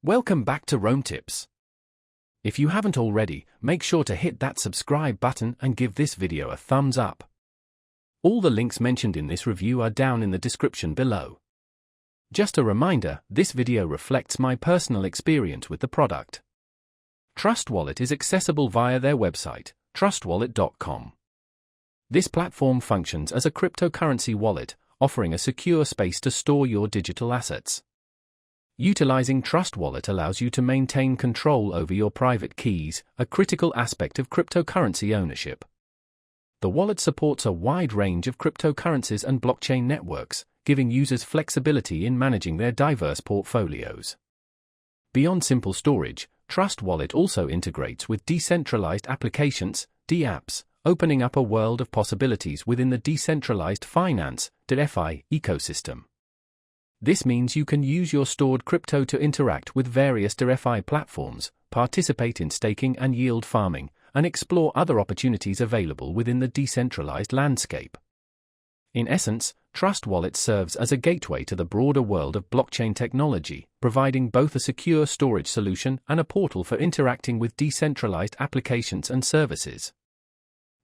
Welcome back to Rome Tips. If you haven't already, make sure to hit that subscribe button and give this video a thumbs up. All the links mentioned in this review are down in the description below. Just a reminder, this video reflects my personal experience with the product. Trust Wallet is accessible via their website, trustwallet.com. This platform functions as a cryptocurrency wallet, offering a secure space to store your digital assets. Utilizing Trust Wallet allows you to maintain control over your private keys, a critical aspect of cryptocurrency ownership. The wallet supports a wide range of cryptocurrencies and blockchain networks, giving users flexibility in managing their diverse portfolios. Beyond simple storage, Trust Wallet also integrates with decentralized applications, DApps, opening up a world of possibilities within the decentralized finance, DeFi, ecosystem. This means you can use your stored crypto to interact with various DeFi platforms, participate in staking and yield farming, and explore other opportunities available within the decentralized landscape. In essence, Trust Wallet serves as a gateway to the broader world of blockchain technology, providing both a secure storage solution and a portal for interacting with decentralized applications and services.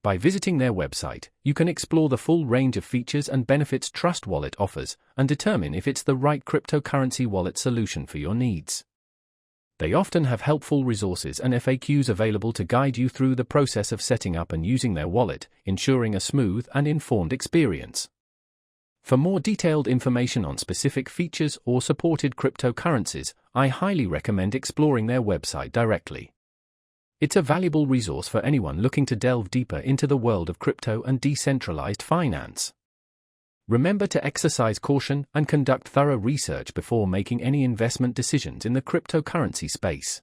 By visiting their website, you can explore the full range of features and benefits Trust Wallet offers and determine if it's the right cryptocurrency wallet solution for your needs. They often have helpful resources and FAQs available to guide you through the process of setting up and using their wallet, ensuring a smooth and informed experience. For more detailed information on specific features or supported cryptocurrencies, I highly recommend exploring their website directly. It's a valuable resource for anyone looking to delve deeper into the world of crypto and decentralized finance. Remember to exercise caution and conduct thorough research before making any investment decisions in the cryptocurrency space.